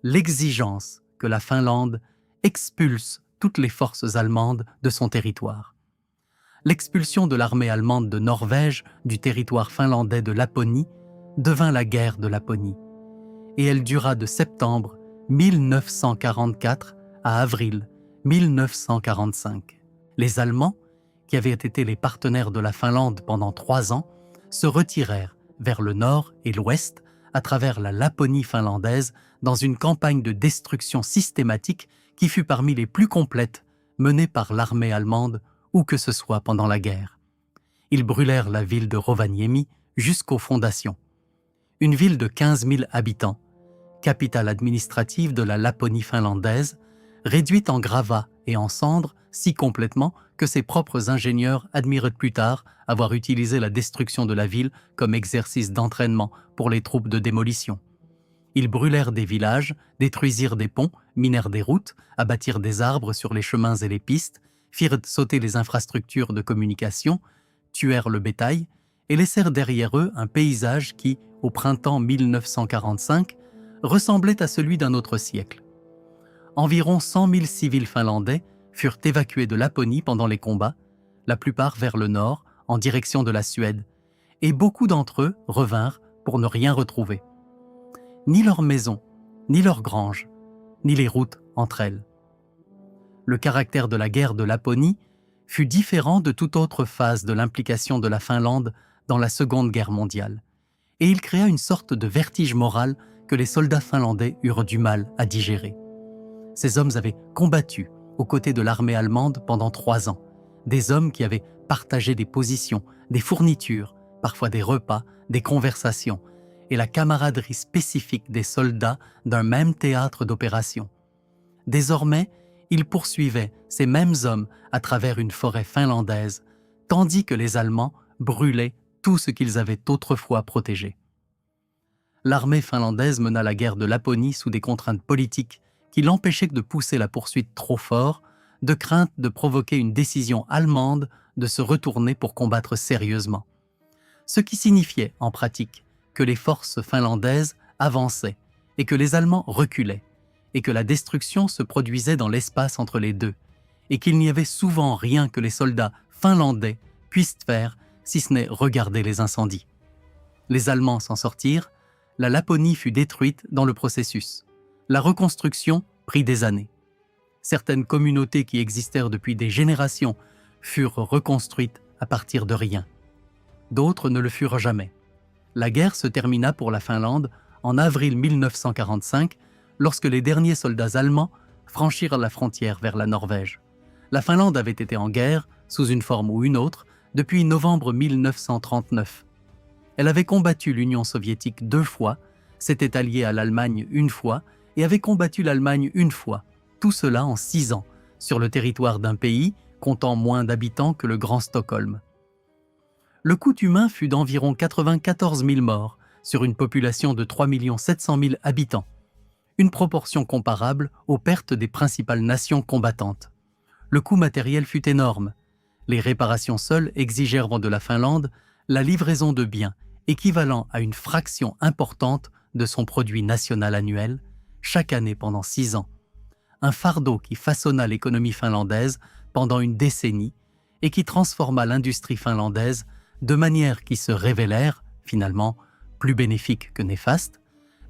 l'exigence que la Finlande expulse toutes les forces allemandes de son territoire. L'expulsion de l'armée allemande de Norvège du territoire finlandais de Laponie devint la guerre de Laponie, et elle dura de septembre 1944 à avril 1945. Les Allemands, qui avaient été les partenaires de la Finlande pendant 3 ans, se retirèrent vers le nord et l'ouest à travers la Laponie finlandaise dans une campagne de destruction systématique qui fut parmi les plus complètes menées par l'armée allemande où que ce soit pendant la guerre. Ils brûlèrent la ville de Rovaniemi jusqu'aux fondations. Une ville de 15 000 habitants, capitale administrative de la Laponie finlandaise, réduite en gravats et en cendres si complètement que ses propres ingénieurs admirent plus tard avoir utilisé la destruction de la ville comme exercice d'entraînement pour les troupes de démolition. Ils brûlèrent des villages, détruisirent des ponts, minèrent des routes, abattirent des arbres sur les chemins et les pistes, firent sauter les infrastructures de communication, tuèrent le bétail et laissèrent derrière eux un paysage qui, au printemps 1945, ressemblait à celui d'un autre siècle. Environ 100 000 civils finlandais furent évacués de Laponie pendant les combats, la plupart vers le nord, en direction de la Suède, et beaucoup d'entre eux revinrent pour ne rien retrouver. Ni leurs maisons, ni leurs granges, ni les routes entre elles. Le caractère de la guerre de Laponie fut différent de toute autre phase de l'implication de la Finlande dans la Seconde Guerre mondiale, et il créa une sorte de vertige moral que les soldats finlandais eurent du mal à digérer. Ces hommes avaient combattu aux côtés de l'armée allemande pendant 3 ans, des hommes qui avaient partagé des positions, des fournitures, parfois des repas, des conversations, et la camaraderie spécifique des soldats d'un même théâtre d'opération. Désormais, ils poursuivaient ces mêmes hommes à travers une forêt finlandaise, tandis que les Allemands brûlaient tout ce qu'ils avaient autrefois protégé. L'armée finlandaise mena la guerre de Laponie sous des contraintes politiques qui l'empêchaient de pousser la poursuite trop fort, de crainte de provoquer une décision allemande de se retourner pour combattre sérieusement. Ce qui signifiait, en pratique, que les forces finlandaises avançaient et que les Allemands reculaient, et que la destruction se produisait dans l'espace entre les deux, et qu'il n'y avait souvent rien que les soldats finlandais puissent faire si ce n'est regarder les incendies. Les Allemands s'en sortirent, la Laponie fut détruite dans le processus. La reconstruction prit des années. Certaines communautés qui existèrent depuis des générations furent reconstruites à partir de rien. D'autres ne le furent jamais. La guerre se termina pour la Finlande en avril 1945, lorsque les derniers soldats allemands franchirent la frontière vers la Norvège. La Finlande avait été en guerre, sous une forme ou une autre, depuis novembre 1939. Elle avait combattu l'Union soviétique 2 fois, s'était alliée à l'Allemagne 1 fois et avait combattu l'Allemagne 1 fois, tout cela en 6 ans, sur le territoire d'un pays comptant moins d'habitants que le Grand Stockholm. Le coût humain fut d'environ 94 000 morts sur une population de 3 700 000 habitants. une proportion comparable aux pertes des principales nations combattantes. Le coût matériel fut énorme. Les réparations seules exigèrent de la Finlande la livraison de biens équivalent à une fraction importante de son produit national annuel, chaque année pendant 6 ans. Un fardeau qui façonna l'économie finlandaise pendant une décennie et qui transforma l'industrie finlandaise de manière qui se révélèrent, finalement, plus bénéfiques que néfastes,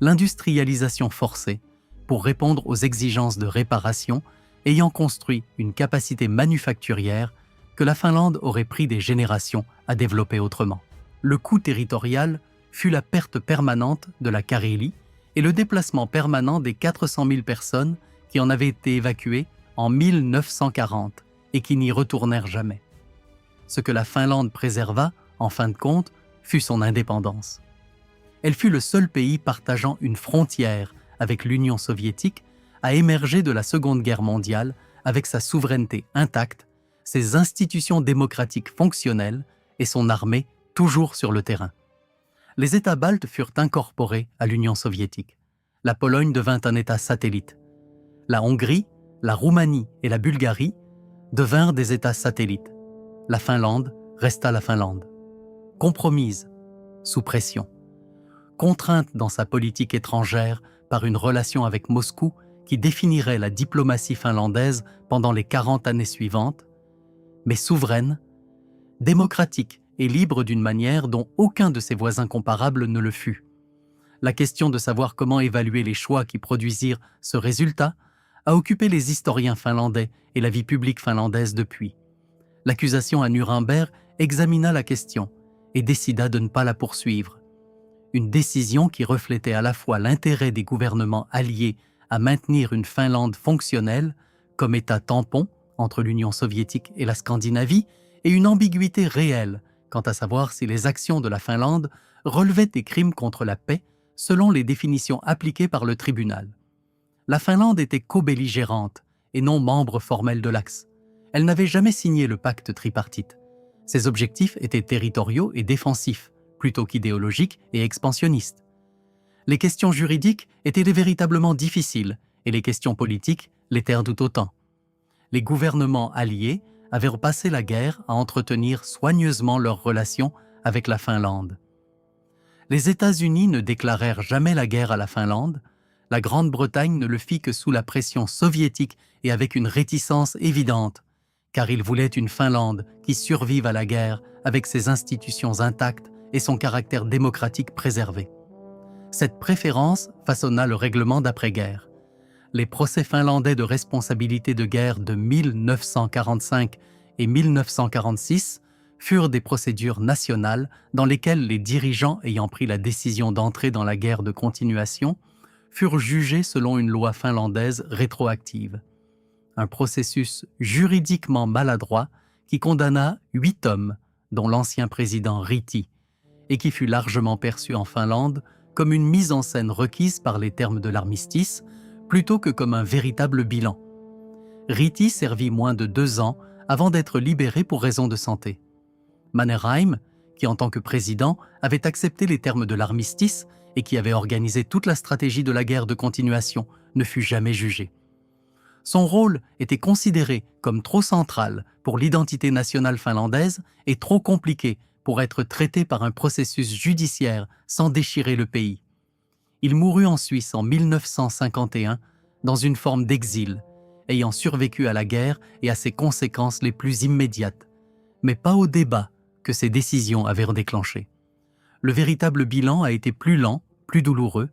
l'industrialisation forcée pour répondre aux exigences de réparation ayant construit une capacité manufacturière que la Finlande aurait pris des générations à développer autrement. Le coût territorial fut la perte permanente de la Carélie et le déplacement permanent des 400 000 personnes qui en avaient été évacuées en 1940 et qui n'y retournèrent jamais. Ce que la Finlande préserva, en fin de compte, fut son indépendance. Elle fut le seul pays partageant une frontière avec l'Union soviétique à émerger de la Seconde Guerre mondiale avec sa souveraineté intacte, ses institutions démocratiques fonctionnelles et son armée toujours sur le terrain. Les États baltes furent incorporés à l'Union soviétique. La Pologne devint un État satellite. La Hongrie, la Roumanie et la Bulgarie devinrent des États satellites. La Finlande resta la Finlande. Compromise, sous pression. Contrainte dans sa politique étrangère par une relation avec Moscou qui définirait la diplomatie finlandaise pendant les 40 années suivantes, mais souveraine, démocratique et libre d'une manière dont aucun de ses voisins comparables ne le fut. La question de savoir comment évaluer les choix qui produisirent ce résultat a occupé les historiens finlandais et la vie publique finlandaise depuis. L'accusation à Nuremberg examina la question et décida de ne pas la poursuivre. Une décision qui reflétait à la fois l'intérêt des gouvernements alliés à maintenir une Finlande fonctionnelle comme État tampon entre l'Union soviétique et la Scandinavie et une ambiguïté réelle quant à savoir si les actions de la Finlande relevaient des crimes contre la paix selon les définitions appliquées par le tribunal. La Finlande était co-belligérante et non membre formel de l'Axe. Elle n'avait jamais signé le pacte tripartite. Ses objectifs étaient territoriaux et défensifs, plutôt qu'idéologiques et expansionnistes. Les questions juridiques étaient véritablement difficiles et les questions politiques l'étaient tout autant. Les gouvernements alliés avaient repassé la guerre à entretenir soigneusement leurs relations avec la Finlande. Les États-Unis ne déclarèrent jamais la guerre à la Finlande, la Grande-Bretagne ne le fit que sous la pression soviétique et avec une réticence évidente, car ils voulaient une Finlande qui survive à la guerre avec ses institutions intactes et son caractère démocratique préservé. Cette préférence façonna le règlement d'après-guerre. Les procès finlandais de responsabilité de guerre de 1945 et 1946 furent des procédures nationales dans lesquelles les dirigeants ayant pris la décision d'entrer dans la guerre de continuation furent jugés selon une loi finlandaise rétroactive. Un processus juridiquement maladroit qui condamna 8 hommes, dont l'ancien président Ryti, et qui fut largement perçu en Finlande comme une mise en scène requise par les termes de l'armistice, plutôt que comme un véritable bilan. Ryti servit moins de 2 ans avant d'être libéré pour raison de santé. Mannerheim, qui en tant que président avait accepté les termes de l'armistice et qui avait organisé toute la stratégie de la guerre de continuation, ne fut jamais jugé. Son rôle était considéré comme trop central pour l'identité nationale finlandaise et trop compliqué pour être traité par un processus judiciaire sans déchirer le pays. Il mourut en Suisse en 1951 dans une forme d'exil, ayant survécu à la guerre et à ses conséquences les plus immédiates, mais pas au débat que ses décisions avaient déclenché. Le véritable bilan a été plus lent, plus douloureux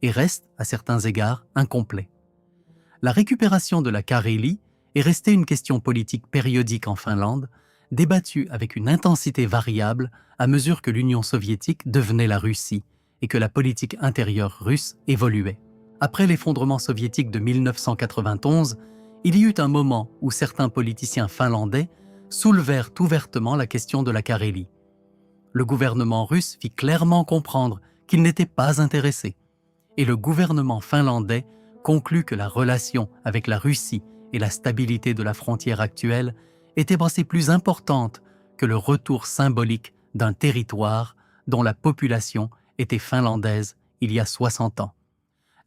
et reste, à certains égards, incomplet. La récupération de la Carélie est restée une question politique périodique en Finlande, débattue avec une intensité variable à mesure que l'Union soviétique devenait la Russie et que la politique intérieure russe évoluait. Après l'effondrement soviétique de 1991, il y eut un moment où certains politiciens finlandais soulevèrent ouvertement la question de la Carélie. Le gouvernement russe fit clairement comprendre qu'il n'était pas intéressé, et le gouvernement finlandais conclut que la relation avec la Russie et la stabilité de la frontière actuelle étaient assez plus importantes que le retour symbolique d'un territoire dont la population était finlandaise il y a 60 ans.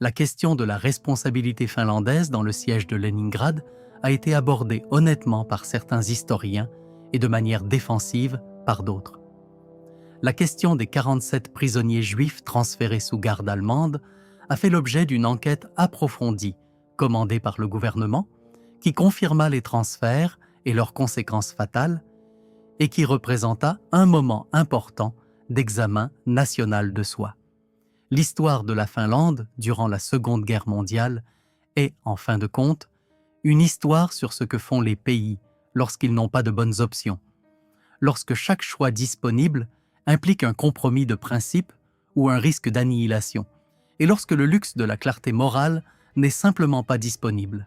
la question de la responsabilité finlandaise dans le siège de Leningrad a été abordée honnêtement par certains historiens et de manière défensive par d'autres. La question des 47 prisonniers juifs transférés sous garde allemande a fait l'objet d'une enquête approfondie, commandée par le gouvernement, qui confirma les transferts et leurs conséquences fatales, et qui représenta un moment important d'examen national de soi. L'histoire de la Finlande durant la Seconde Guerre mondiale est, en fin de compte, une histoire sur ce que font les pays lorsqu'ils n'ont pas de bonnes options, lorsque chaque choix disponible implique un compromis de principe ou un risque d'annihilation, et lorsque le luxe de la clarté morale n'est simplement pas disponible.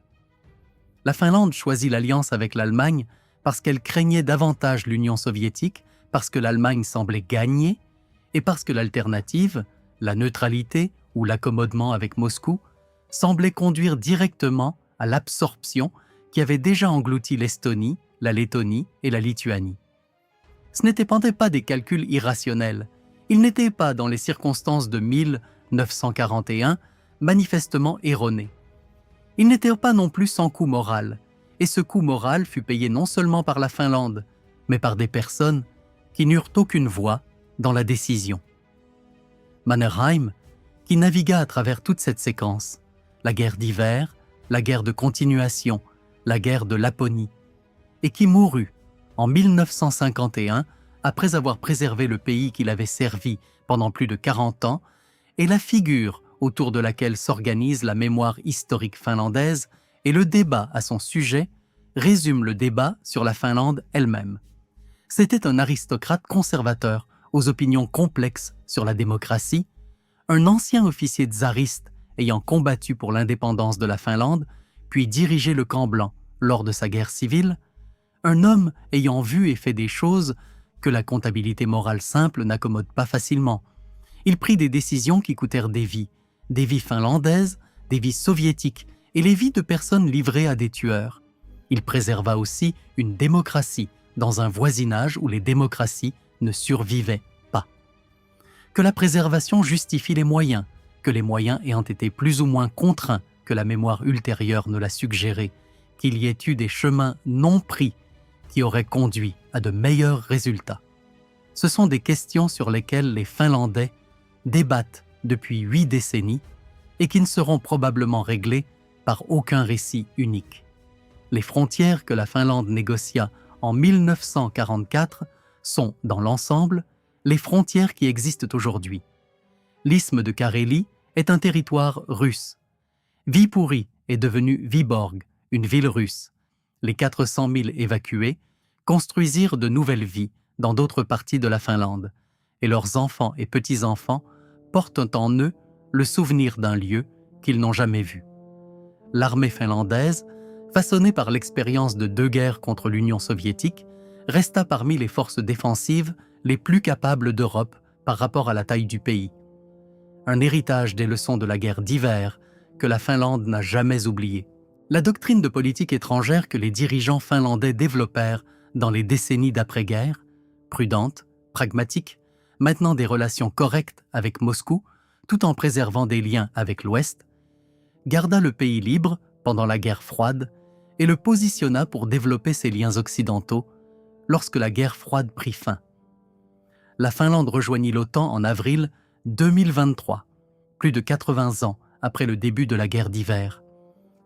La Finlande choisit l'alliance avec l'Allemagne parce qu'elle craignait davantage l'Union soviétique, parce que l'Allemagne semblait gagner, et parce que l'alternative, la neutralité ou l'accommodement avec Moscou, semblait conduire directement à l'absorption qui avait déjà englouti l'Estonie, la Lettonie et la Lituanie. Ce n'étaient pas des calculs irrationnels. Ils n'étaient pas, dans les circonstances de 1941, manifestement erronés. Ils n'étaient pas non plus sans coût moral, et ce coût moral fut payé non seulement par la Finlande, mais par des personnes qui n'eurent aucune voix dans la décision. Mannerheim, qui navigua à travers toute cette séquence, la guerre d'hiver, la guerre de continuation, la guerre de Laponie, et qui mourut en 1951 après avoir préservé le pays qu'il avait servi pendant plus de 40 ans, est la figure autour de laquelle s'organise la mémoire historique finlandaise, et le débat à son sujet résume le débat sur la Finlande elle-même. C'était un aristocrate conservateur aux opinions complexes sur la démocratie, un ancien officier tsariste ayant combattu pour l'indépendance de la Finlande, puis dirigé le camp blanc lors de sa guerre civile, un homme ayant vu et fait des choses que la comptabilité morale simple n'accommode pas facilement. Il prit des décisions qui coûtèrent des vies finlandaises, des vies soviétiques et les vies de personnes livrées à des tueurs. Il préserva aussi une démocratie dans un voisinage où les démocraties ne survivaient pas. Que la préservation justifie les moyens, que les moyens ayant été plus ou moins contraints que la mémoire ultérieure ne l'a suggéré, qu'il y ait eu des chemins non pris qui auraient conduit à de meilleurs résultats. Ce sont des questions sur lesquelles les Finlandais débattent depuis 8 décennies et qui ne seront probablement réglées par aucun récit unique. Les frontières que la Finlande négocia en 1944 sont, dans l'ensemble, les frontières qui existent aujourd'hui. L'isthme de Carélie est un territoire russe. Viipuri est devenu Viborg, une ville russe. Les 400 000 évacués construisirent de nouvelles vies dans d'autres parties de la Finlande, et leurs enfants et petits-enfants portent en eux le souvenir d'un lieu qu'ils n'ont jamais vu. L'armée finlandaise, façonnée par l'expérience de 2 guerres contre l'Union soviétique, resta parmi les forces défensives les plus capables d'Europe par rapport à la taille du pays. Un héritage des leçons de la guerre d'hiver que la Finlande n'a jamais oublié. La doctrine de politique étrangère que les dirigeants finlandais développèrent dans les décennies d'après-guerre, prudente, pragmatique, maintenant des relations correctes avec Moscou, tout en préservant des liens avec l'Ouest, garda le pays libre pendant la guerre froide et le positionna pour développer ses liens occidentaux lorsque la guerre froide prit fin. La Finlande rejoignit l'OTAN en avril 2023, plus de 80 ans après le début de la guerre d'hiver.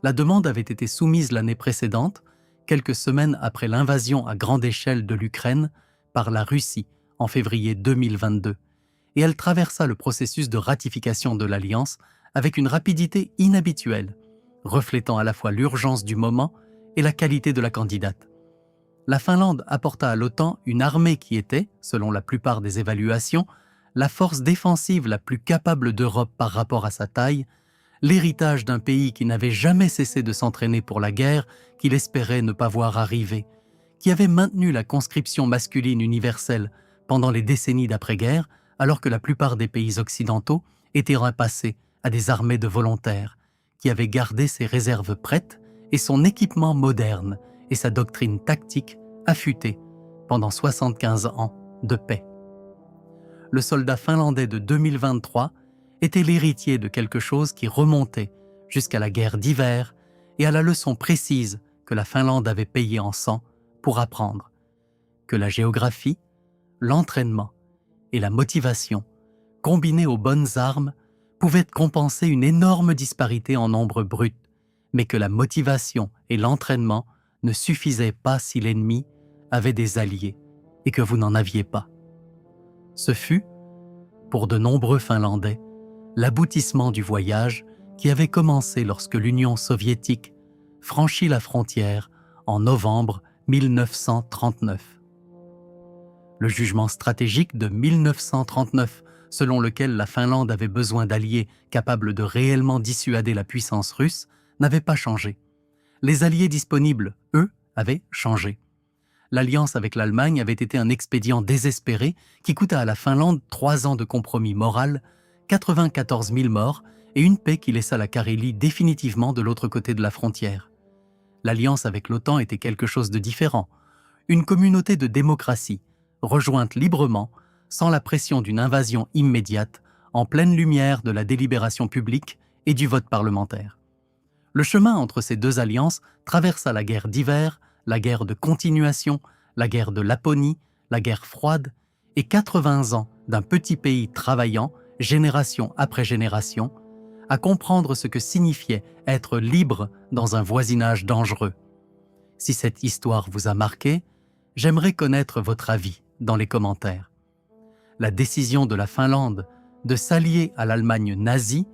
La demande avait été soumise l'année précédente, quelques semaines après l'invasion à grande échelle de l'Ukraine par la Russie en février 2022, et elle traversa le processus de ratification de l'Alliance avec une rapidité inhabituelle, reflétant à la fois l'urgence du moment et la qualité de la candidate. La Finlande apporta à l'OTAN une armée qui était, selon la plupart des évaluations, la force défensive la plus capable d'Europe par rapport à sa taille, l'héritage d'un pays qui n'avait jamais cessé de s'entraîner pour la guerre qu'il espérait ne pas voir arriver, qui avait maintenu la conscription masculine universelle pendant les décennies d'après-guerre, alors que la plupart des pays occidentaux étaient repassés à des armées de volontaires, qui avait gardé ses réserves prêtes et son équipement moderne et sa doctrine tactique affûtée pendant 75 ans de paix. Le soldat finlandais de 2023 était l'héritier de quelque chose qui remontait jusqu'à la guerre d'hiver et à la leçon précise que la Finlande avait payée en sang pour apprendre que la géographie, l'entraînement et la motivation, combinés aux bonnes armes, pouvaient compenser une énorme disparité en nombre brut, mais que la motivation et l'entraînement ne suffisaient pas si l'ennemi avait des alliés et que vous n'en aviez pas. Ce fut, pour de nombreux Finlandais, l'aboutissement du voyage qui avait commencé lorsque l'Union soviétique franchit la frontière en novembre 1939. Le jugement stratégique de 1939, selon lequel la Finlande avait besoin d'alliés capables de réellement dissuader la puissance russe, n'avait pas changé. Les alliés disponibles, eux, avaient changé. L'alliance avec l'Allemagne avait été un expédient désespéré qui coûta à la Finlande 3 ans de compromis moral, 94 000 morts et une paix qui laissa la Carélie définitivement de l'autre côté de la frontière. L'alliance avec l'OTAN était quelque chose de différent, une communauté de démocratie, rejointe librement, sans la pression d'une invasion immédiate, en pleine lumière de la délibération publique et du vote parlementaire. Le chemin entre ces deux alliances traversa la guerre d'hiver, la guerre de continuation, la guerre de Laponie, la guerre froide, et 80 ans d'un petit pays travaillant, génération après génération, à comprendre ce que signifiait être libre dans un voisinage dangereux. Si cette histoire vous a marqué, j'aimerais connaître votre avis dans les commentaires. La décision de la Finlande de s'allier à l'Allemagne nazie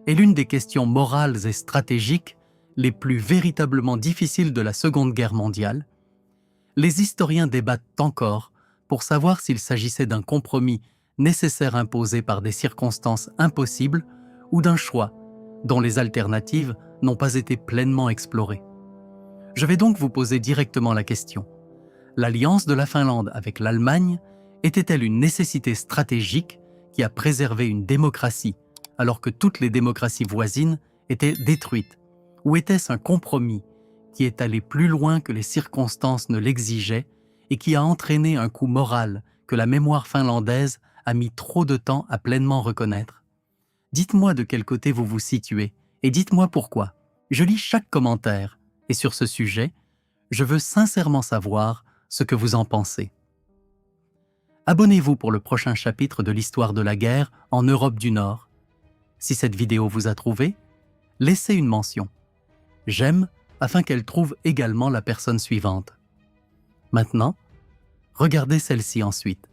est l'une des questions morales et stratégiques les plus véritablement difficiles de la Seconde Guerre mondiale. Les historiens débattent encore pour savoir s'il s'agissait d'un compromis nécessaire imposé par des circonstances impossibles ou d'un choix dont les alternatives n'ont pas été pleinement explorées. Je vais donc vous poser directement la question. L'alliance de la Finlande avec l'Allemagne était-elle une nécessité stratégique qui a préservé une démocratie alors que toutes les démocraties voisines étaient détruites? Ou était-ce un compromis qui est allé plus loin que les circonstances ne l'exigeaient et qui a entraîné un coup moral que la mémoire finlandaise a mis trop de temps à pleinement reconnaître? Dites-moi de quel côté vous vous situez et dites-moi pourquoi. Je lis chaque commentaire et sur ce sujet, je veux sincèrement savoir ce que vous en pensez. Abonnez-vous pour le prochain chapitre de l'histoire de la guerre en Europe du Nord. Si cette vidéo vous a trouvé, laissez une mention. J'aime afin qu'elle trouve également la personne suivante. Maintenant, regardez celle-ci ensuite.